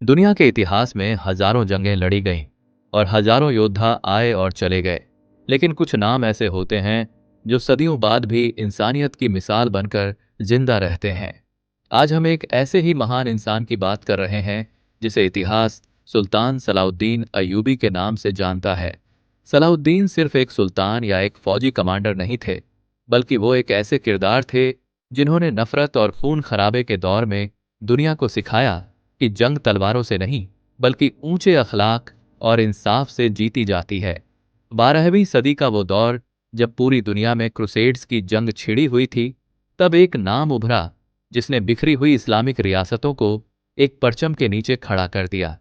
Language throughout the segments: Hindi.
दुनिया के इतिहास में हजारों जंगें लड़ी गईं और हजारों योद्धा आए और चले गए। लेकिन कुछ नाम ऐसे होते हैं जो सदियों बाद भी इंसानियत की मिसाल बनकर जिंदा रहते हैं। आज हम एक ऐसे ही महान इंसान की बात कर रहे हैं जिसे इतिहास सुल्तान सलाउद्दीन अय्यूबी के नाम से जानता है। सलाउद्दीन सिर्फ एक सुल्तान या एक फौजी कमांडर नहीं थे, बल्कि वो एक ऐसे किरदार थे जिन्होंने नफरत और खून खराबे के दौर में दुनिया को सिखाया कि जंग तलवारों से नहीं, बल्कि ऊंचे अखलाक और इंसाफ से जीती जाती है। 12वीं सदी का वो दौर जब पूरी दुनिया में क्रूसेड्स की जंग छिड़ी हुई थी, तब एक नाम उभरा जिसने बिखरी हुई इस्लामिक रियासतों को एक परचम के नीचे खड़ा कर दिया।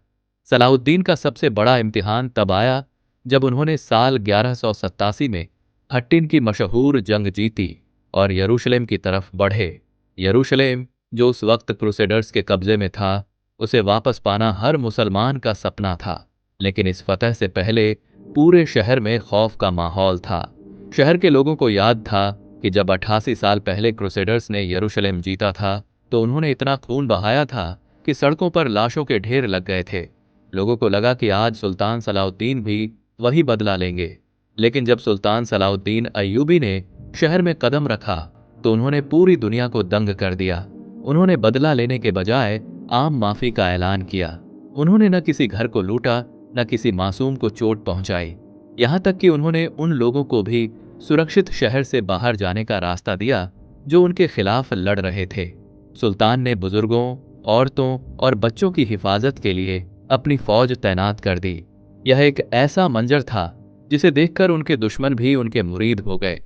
सलाउद्दीन का सबसे बड़ा इम्तिहान तब आया जब उन्होंने साल 1187 में हट्टिन की मशहूर जंग जीती और यरूशलेम की तरफ बढ़े। यरूशलेम, जो उस वक्त क्रूसेडर्स के कब्जे में था, उसे वापस पाना हर मुसलमान का सपना था। लेकिन इस फतह से पहले पूरे शहर में खौफ का माहौल था। शहर के लोगों को याद था कि जब 88 साल पहले क्रूसेडर्स ने यरूशलेम जीता था तो उन्होंने इतना खून बहाया था कि सड़कों पर लाशों के ढेर लग गए थे। लोगों को लगा कि आज सुल्तान सलाउद्दीन भी वही बदला लेंगे। लेकिन जब सुल्तान सलाउद्दीन अय्यूबी ने शहर में कदम रखा तो उन्होंने पूरी दुनिया को दंग कर दिया। उन्होंने बदला लेने के बजाय आम माफी का ऐलान किया। उन्होंने न किसी घर को लूटा, न किसी मासूम को चोट पहुंचाई। यहां तक कि उन्होंने उन लोगों को भी सुरक्षित शहर से बाहर जाने का रास्ता दिया जो उनके खिलाफ लड़ रहे थे। सुल्तान ने बुजुर्गों, औरतों और बच्चों की हिफाजत के लिए अपनी फौज तैनात कर दी। यह एक ऐसा मंजर था जिसे देखकर उनके दुश्मन भी उनके मुरीद हो गए।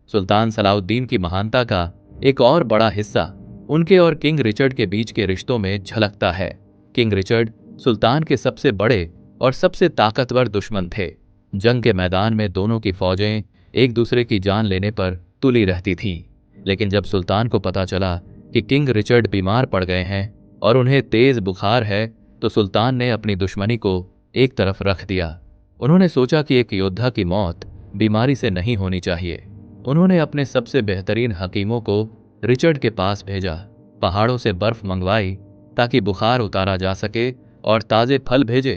सुल्तान सलाउद्दीन की महानता का एक और बड़ा हिस्सा उनके और किंग रिचर्ड के बीच के रिश्तों में झलकता है। किंग रिचर्ड सुल्तान के सबसे बड़े और सबसे ताकतवर दुश्मन थे। जंग के मैदान में दोनों की फौजें एक दूसरे की जान लेने पर तुली रहती थीं। लेकिन जब सुल्तान को पता चला कि किंग रिचर्ड बीमार पड़ गए हैं और उन्हें तेज बुखार है, तो सुल्तान ने अपनी दुश्मनी को एक तरफ रख दिया। उन्होंने सोचा कि एक योद्धा की मौत बीमारी से नहीं होनी चाहिए। उन्होंने अपने सबसे बेहतरीन हकीमों को रिचर्ड के पास भेजा, पहाड़ों से बर्फ मंगवाई ताकि बुखार उतारा जा सके और ताजे फल भेजे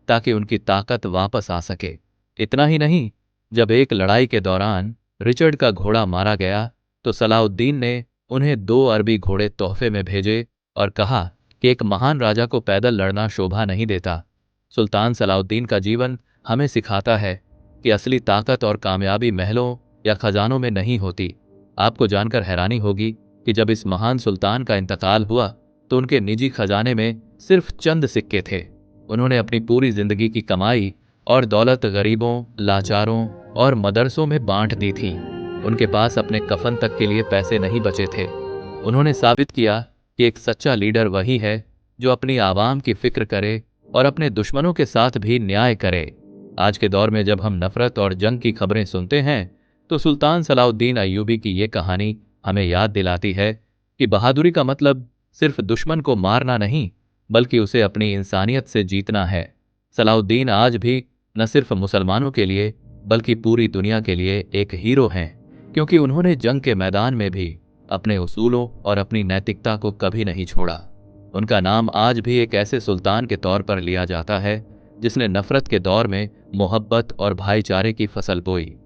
ताकि उनकी ताकत वापस आ सके। इतना ही नहीं, जब एक लड़ाई के दौरान रिचर्ड का घोड़ा मारा गया तो सलाउद्दीन ने उन्हें 2 अरबी घोड़े तोहफे में भेजे और कहा कि एक महान राजा को पैदल लड़ना शोभा नहीं देता। सुल्तान सलाउद्दीन का जीवन हमें सिखाता है कि असली ताकत और कामयाबी महलों या खजानों में नहीं होती। आपको जानकर हैरानी होगी कि जब इस महान सुल्तान का इंतकाल हुआ तो उनके निजी खजाने में सिर्फ चंद सिक्के थे। उन्होंने अपनी पूरी जिंदगी की कमाई और दौलत गरीबों, लाचारों और मदरसों में बांट दी थी। उनके पास अपने कफन तक के लिए पैसे नहीं बचे थे। उन्होंने साबित किया कि एक सच्चा लीडर वही है जो अपनी आवाम की फिक्र करे और अपने दुश्मनों के साथ भी न्याय करे। आज के दौर में जब हम नफरत और जंग की खबरें सुनते हैं तो सुल्तान सलाउद्दीन अय्यूबी की ये कहानी हमें याद दिलाती है कि बहादुरी का मतलब सिर्फ दुश्मन को मारना नहीं, बल्कि उसे अपनी इंसानियत से जीतना है। सलाउद्दीन आज भी न सिर्फ मुसलमानों के लिए बल्कि पूरी दुनिया के लिए एक हीरो हैं, क्योंकि उन्होंने जंग के मैदान में भी अपने उसूलों और अपनी नैतिकता को कभी नहीं छोड़ा। उनका नाम आज भी एक ऐसे सुल्तान के तौर पर लिया जाता है जिसने नफरत के दौर में मोहब्बत और भाईचारे की फसल बोई।